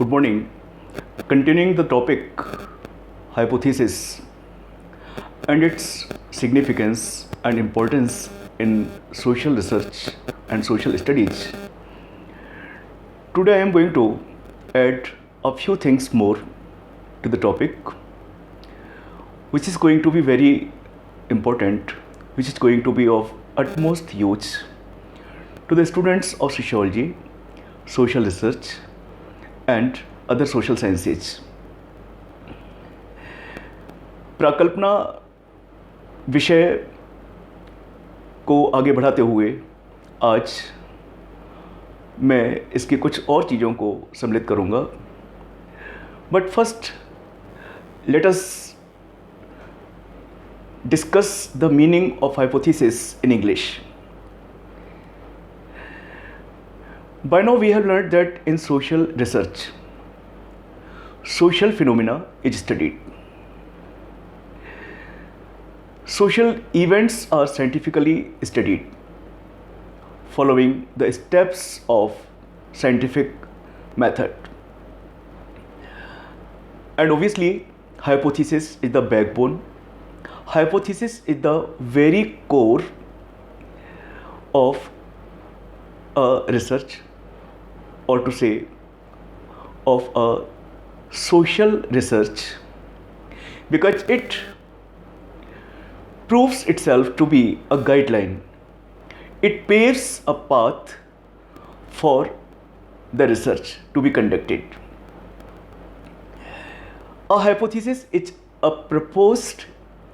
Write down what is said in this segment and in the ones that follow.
Good morning. Continuing the topic hypothesis and its significance and importance in social research and social studies. Today I am going to add a few things more to the topic, which is going to be very important, which is going to be of utmost use to the students of sociology, social research and other social sciences. प्राकल्पना विषय को आगे बढ़ाते हुए आज मैं इसकी कुछ और चीज़ों को सम्मिलित करूंगा. But first let us discuss the meaning of hypothesis in English. By now we have learned that in social research, social phenomena is studied. Social events are scientifically studied following the steps of scientific method. And obviously, hypothesis is the backbone. Hypothesis is the very core of a research, or to say of a social research, because it proves itself to be a guideline. It paves a path for the research to be conducted. A hypothesis is a proposed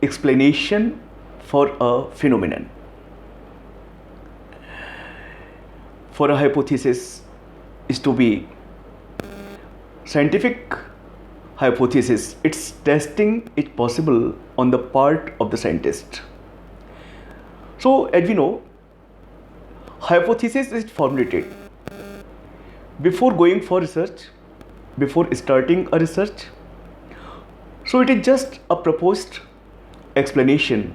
explanation for a phenomenon. For a hypothesis is to be scientific hypothesis, its testing is possible on the part of the scientist. So as we know, hypothesis is formulated before going for research, before starting a research. So it is just a proposed explanation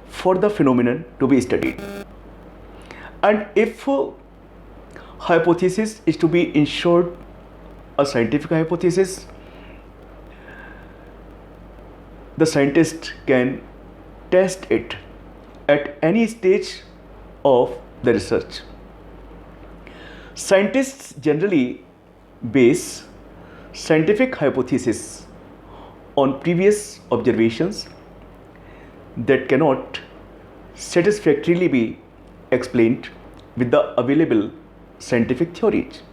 for the phenomenon to be studied. And if hypothesis is to be in short a scientific hypothesis, the scientist can test it at any stage of the research. Scientists generally base scientific hypothesis on previous observations that cannot satisfactorily be explained with the available scientific theories.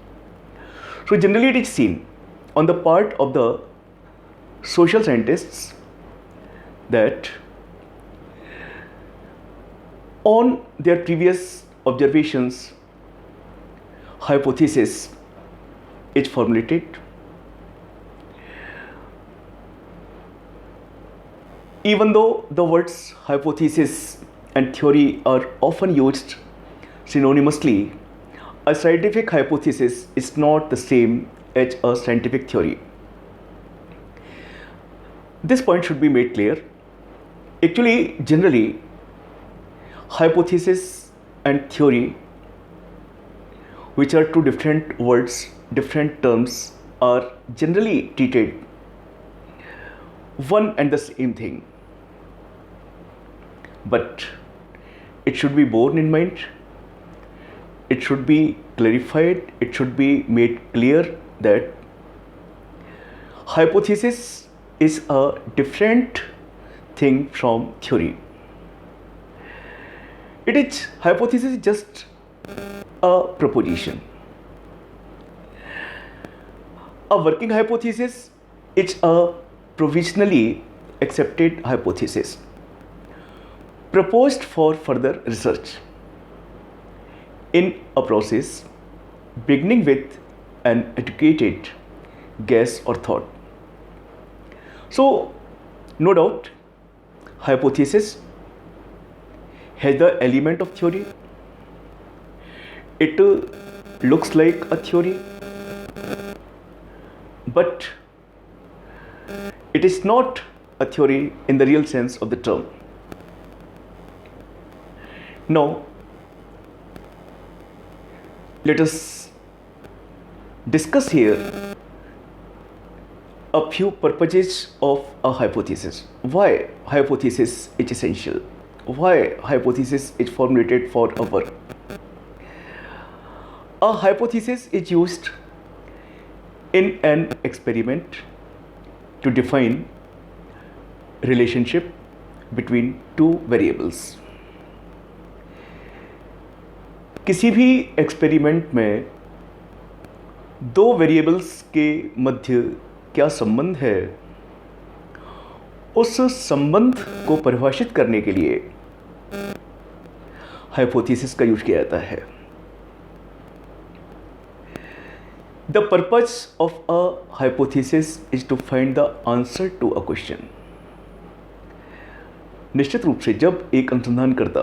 So generally it is seen on the part of the social scientists that on their previous observations, hypothesis is formulated. Even though the words hypothesis and theory are often used synonymously, a scientific hypothesis is not the same as a scientific theory. This point should be made clear. Actually, generally, hypothesis and theory, which are two different words, different terms, are generally treated one and the same thing. But it should be borne in mind, it should be clarified, it should be made clear that hypothesis is a different thing from theory. Hypothesis is just a proposition. A working hypothesis is a provisionally accepted hypothesis proposed for further research in a process beginning with an educated guess or thought. So, no doubt, hypothesis has the element of theory. It looks like a theory, but it is not a theory in the real sense of the term. Now, let us discuss here few purposes of a hypothesis. Why hypothesis is essential? Why hypothesis is formulated for a work? A hypothesis is used in an experiment to define relationship between two variables. किसी भी experiment में दो variables के मध्य क्या संबंध है, उस संबंध को परिभाषित करने के लिए हाइपोथेसिस का यूज किया जाता है. The purpose of a hypothesis is to find the answer to a question. निश्चित रूप से जब एक अनुसंधानकर्ता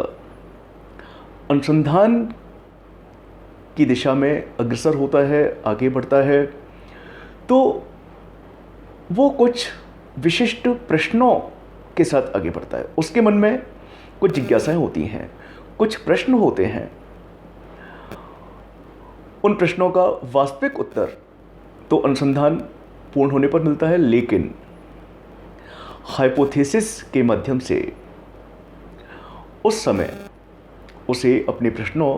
अनुसंधान की दिशा में अग्रसर होता है, आगे बढ़ता है, तो वो कुछ विशिष्ट प्रश्नों के साथ आगे बढ़ता है. उसके मन में कुछ जिज्ञासाएं होती हैं, कुछ प्रश्न होते हैं. उन प्रश्नों का वास्तविक उत्तर तो अनुसंधान पूर्ण होने पर मिलता है, लेकिन हाइपोथेसिस के माध्यम से उस समय उसे अपने प्रश्नों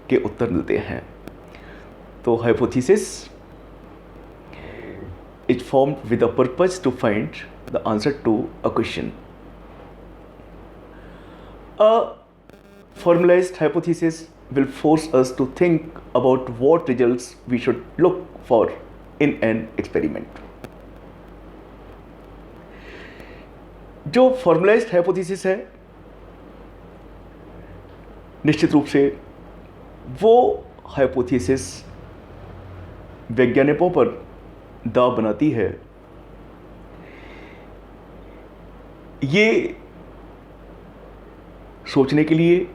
के उत्तर मिलते हैं. तो hypothesis is formed with a purpose to find the answer to a question. A formalized hypothesis will force us to think about what results we should look for in an experiment. जो formalized hypothesis है, निश्चित रूप से वो hypothesis वैज्ञानिकों पर दाव बनाती है. ये सोचने के लिए,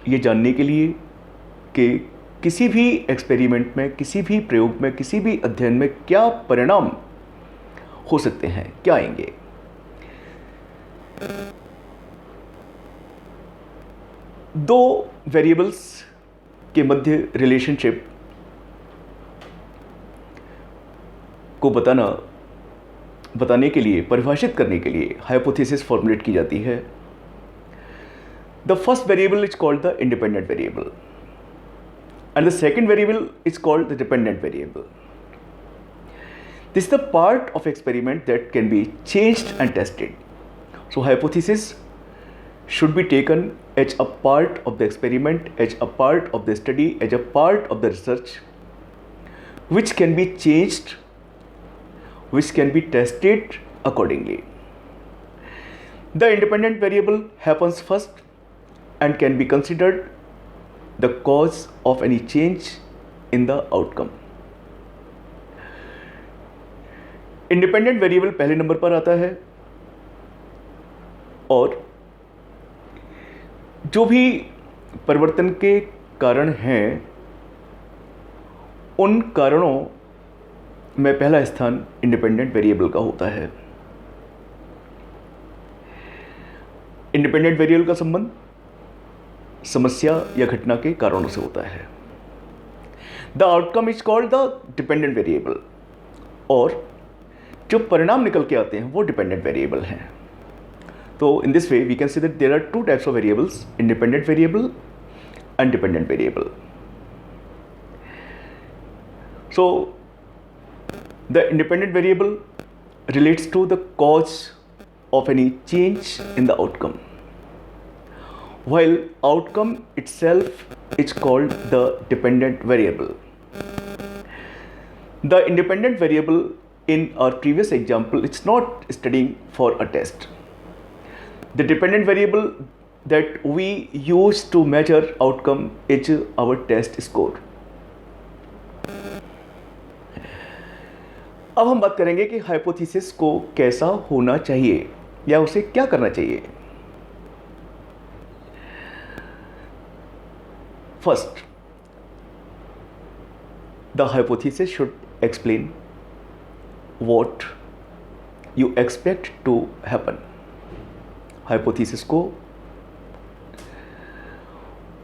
ये जानने के लिए कि किसी भी एक्सपेरिमेंट में, किसी भी प्रयोग में, किसी भी अध्ययन में क्या परिणाम हो सकते हैं, क्या आएंगे. दो वेरिएबल्स के मध्य रिलेशनशिप को बताने के लिए, परिभाषित करने के लिए हाइपोथेसिस फॉर्मुलेट की जाती है. The first variable is called the independent variable and the second variable is called the dependent variable. This is the part of experiment that can be changed and tested. So hypothesis should be taken as a part of the experiment, as a part of the study, as a part of the research, which can be changed, which can be tested accordingly. The independent variable happens first and can be considered the cause of any change in the outcome. Independent variable पहले number पर आता है और जो भी परिवर्तन के कारण हैं, उन कारणों में पहला स्थान इंडिपेंडेंट वेरिएबल का होता है. इंडिपेंडेंट वेरिएबल का संबंध समस्या या घटना के कारणों से होता है. The outcome is called the dependent variable, और जो परिणाम निकल के आते हैं वो डिपेंडेंट वेरिएबल हैं. So in this way we can see that there are two types of variables: independent variable and dependent variable. So the independent variable relates to the cause of any change in the outcome, while outcome itself is called the dependent variable. The independent variable in our previous example, it's not studying for a test. The dependent variable that we use to measure outcome is our test score. अब हम बात करेंगे कि hypothesis को कैसा होना चाहिए या उसे क्या करना चाहिए. First, the hypothesis should explain what you expect to happen. Hypothesis को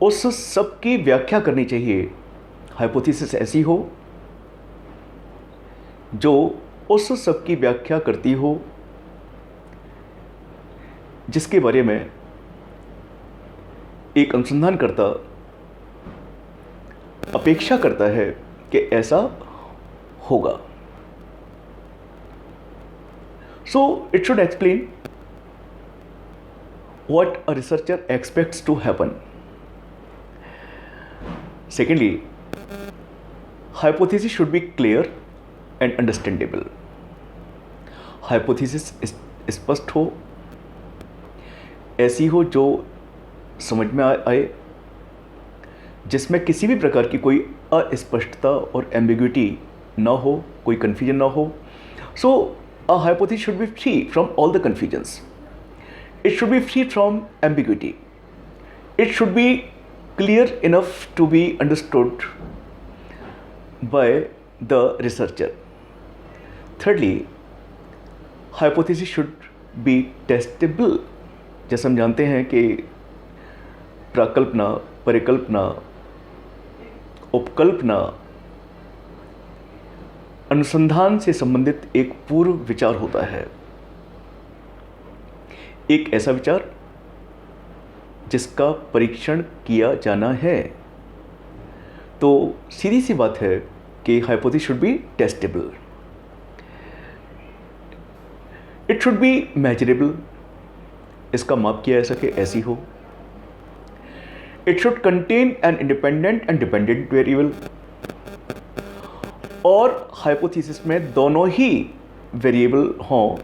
उस सब की व्याख्या करनी चाहिए. हाइपोथेसिस ऐसी हो जो उस सब की व्याख्या करती हो जिसके बारे में एक अनुसंधानकर्ता अपेक्षा करता है कि ऐसा होगा. So it should explain what a researcher expects to happen. Secondly, hypothesis should be clear and understandable. Hypothesis स्पष्ट हो, ऐसी हो जो समझ में आए, जिसमें किसी भी प्रकार की कोई अस्पष्टता और एम्बिग्विटी ना हो, कोई कन्फ्यूजन ना हो. So a hypothesis should be free from all the confusions. It should be free from ambiguity. It should be clear enough to be understood by the researcher. Thirdly, hypothesis should be testable. जैसे हम जानते हैं कि प्राकल्पना, परिकल्पना, उपकल्पना अनुसंधान से संबंधित एक पूर्व विचार होता है. एक ऐसा विचार जिसका परीक्षण किया जाना है. तो सीधी सी बात है कि hypothesis should be testable. It should be measurable. इसका माप किया जा सके ऐसी हो. It should contain an independent and dependent variable. और हाइपोथेसिस में दोनों ही वेरिएबल हों,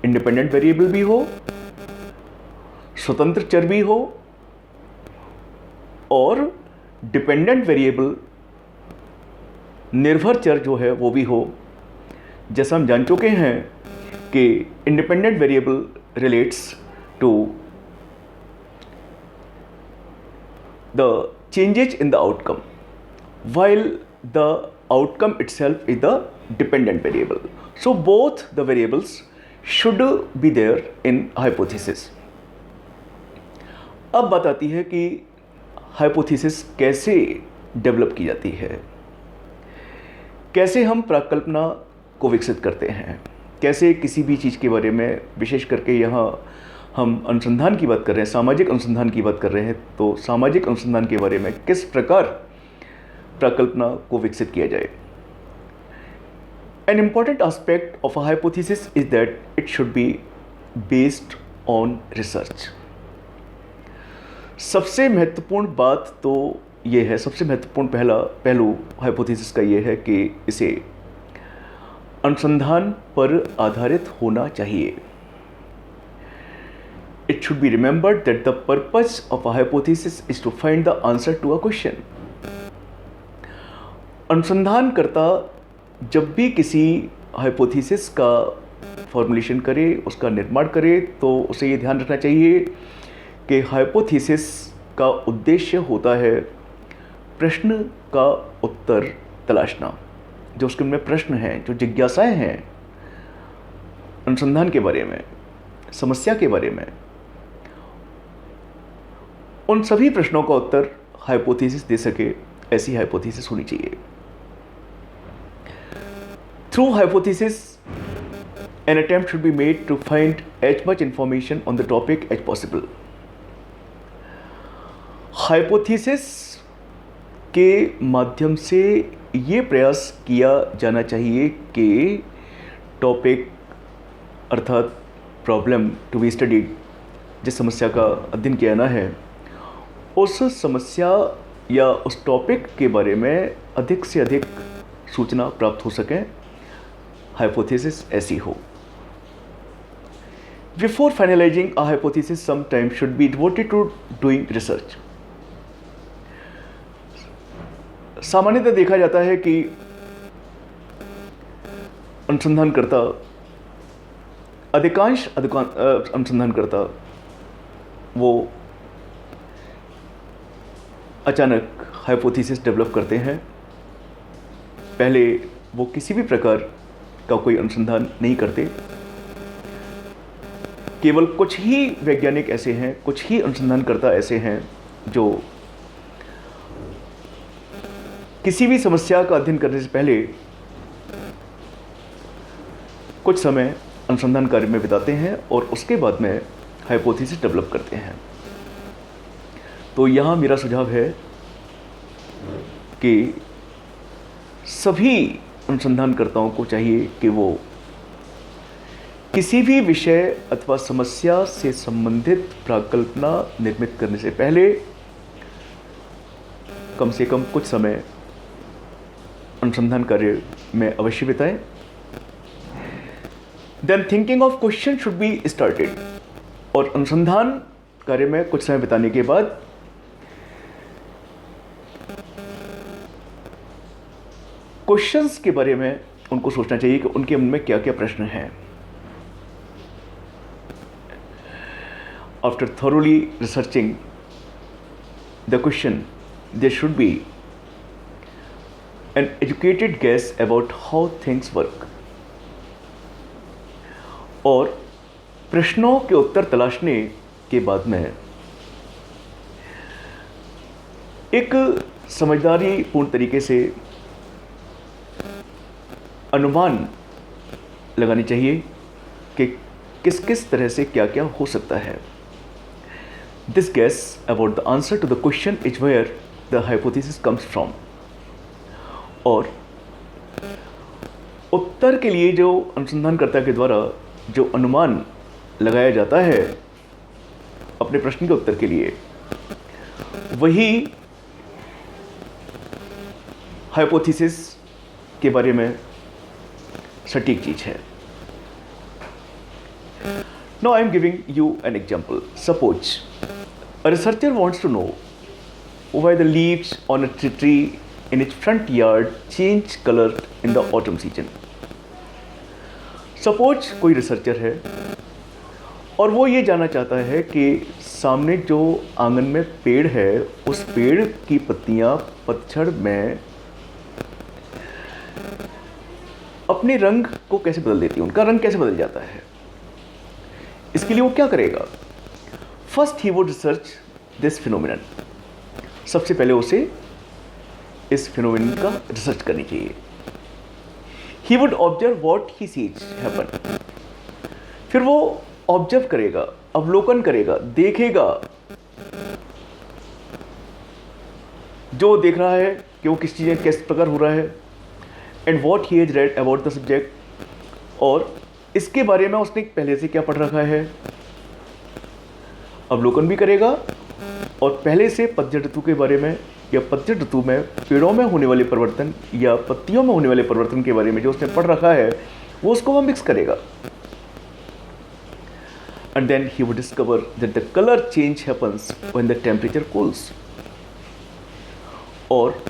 इंडिपेंडेंट वेरिएबल भी हो, स्वतंत्र चर भी हो, और डिपेंडेंट वेरिएबल निर्भर चर जो है वो भी हो. जैसा हम जान चुके हैं कि independent variable relates to the changes in the outcome, while the outcome itself is the dependent variable. So both the variables should be there in hypothesis. अब बात आती है कि हाइपोथेसिस कैसे डेवलप की जाती है, कैसे हम प्राकल्पना को विकसित करते हैं, कैसे किसी भी चीज़ के बारे में, विशेष करके यहाँ हम अनुसंधान की बात कर रहे हैं, सामाजिक अनुसंधान की बात कर रहे हैं, तो सामाजिक अनुसंधान के बारे में किस प्रकार प्राकल्पना को विकसित किया जाए. An important aspect of a hypothesis is that it should be based on research. सबसे महत्वपूर्ण बात तो ये है, सबसे महत्वपूर्ण पहलू हाइपोथेसिस का ये है कि इसे अनुसंधान पर आधारित होना चाहिए. It should be remembered that the purpose of a hypothesis is to find the answer to a question. अनुसंधानकर्ता जब भी किसी हाइपोथेसिस का फॉर्मुलेशन करे, उसका निर्माण करे, तो उसे ये ध्यान रखना चाहिए कि हाइपोथेसिस का उद्देश्य होता है प्रश्न का उत्तर तलाशना. जो उसके में प्रश्न हैं, जो जिज्ञासाएं हैं अनुसंधान के बारे में, समस्या के बारे में, उन सभी प्रश्नों का उत्तर हाइपोथेसिस दे सके, ऐसी हाइपोथेसिस होनी चाहिए. Through hypothesis, an attempt should be made to find as much information on the topic as possible. Hypothesis के माध्यम से ये प्रयास किया जाना चाहिए कि टॉपिक अर्थात प्रॉब्लम टू बी स्टडीड, जिस समस्या का अध्ययन किया जाना है, उस समस्या या उस टॉपिक के बारे में अधिक से अधिक सूचना प्राप्त हो सके, हाइपोथेसिस ऐसी हो. Before finalizing a hypothesis, some time should be devoted to doing research. सामान्यतः देखा जाता है कि अधिकांश अनुसंधानकर्ता वो अचानक हाइपोथेसिस डेवलप करते हैं. पहले वो किसी भी प्रकार का कोई अनुसंधान नहीं करते. केवल कुछ ही वैज्ञानिक ऐसे हैं, कुछ ही अनुसंधानकर्ता ऐसे हैं जो किसी भी समस्या का अध्ययन करने से पहले कुछ समय अनुसंधान कार्य में बिताते हैं और उसके बाद में हाइपोथेसिस डेवलप करते हैं। तो यहाँ मेरा सुझाव है कि सभी अनुसंधानकर्ताओं को चाहिए कि वो किसी भी विषय अथवा समस्या से संबंधित प्राकल्पना निर्मित करने से पहले कम से कम कुछ समय अनुसंधान कार्य में अवश्य बिताएं। Than thinking of question should be started, और अनुसंधान कार्य में कुछ समय बिताने के बाद क्वेश्चंस के बारे में उनको सोचना चाहिए कि उनके मन में क्या क्या प्रश्न हैं। After thoroughly researching the question, there should be an educated guess about how things work. और प्रश्नों के उत्तर तलाशने के बाद में एक समझदारी पूर्ण तरीके से अनुमान लगानी चाहिए कि किस किस तरह से क्या क्या हो सकता है। This guess about the answer to the question is where the hypothesis comes from. और उत्तर के लिए जो अनुसंधानकर्ता के द्वारा जो अनुमान लगाया जाता है अपने प्रश्न के उत्तर के लिए, वही हाइपोथेसिस के बारे में सटीक चीज है। Now I am giving you an example. Suppose a researcher wants to know why the leaves on a tree in its front yard change color in the autumn season. Suppose कोई researcher है और वो ये जानना चाहता है कि सामने जो आंगन में पेड़ है उस पेड़ की पत्तियां पतझड़ में अपने रंग को कैसे बदल देती हैं, उनका रंग कैसे बदल जाता है। इसके लिए वो क्या करेगा? First he would research this phenomenon. सबसे पहले उसे इस फिनोमिनन का रिसर्च करनी चाहिए। He would observe what he sees happen. फिर वो ऑब्जर्व करेगा, अवलोकन करेगा, देखेगा जो देख रहा है कि वो किस चीज़ किस प्रकार हो रहा है। And what he has read about the subject, और इसके बारे में उसने पहले से क्या पढ़ रखा है। अवलोकन भी करेगा और पहले से पतझड़ ऋतु के बारे में या पतझड़ ऋतु में पेड़ों में होने वाले परिवर्तन या पत्तियों में होने वाले परिवर्तन के बारे में जो उसने पढ़ रखा है वो उसको वह मिक्स करेगा। And then he would discover that the colour change happens when the temperature cools. और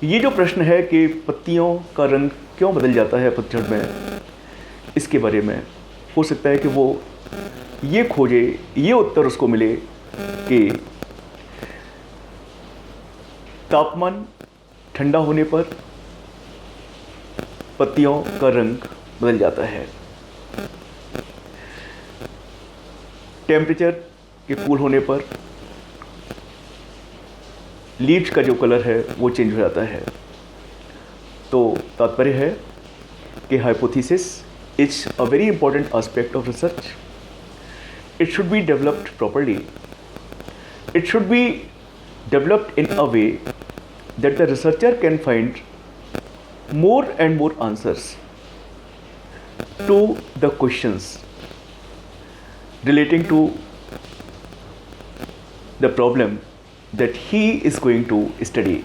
ये जो प्रश्न है कि पत्तियों का रंग क्यों बदल जाता है पतझड़ में, इसके बारे में हो सकता है कि वो ये खोजे, ये उत्तर उसको मिले कि तापमान ठंडा होने पर पत्तियों का रंग बदल जाता है, टेम्परेचर के कूल होने पर लीव्स का जो कलर है वो चेंज हो जाता है। तो तात्पर्य है कि hypothesis is a very important aspect of research. It should be developed properly. It should be developed in a way that the researcher can find more and more answers to the questions relating to the problem that he is going to study.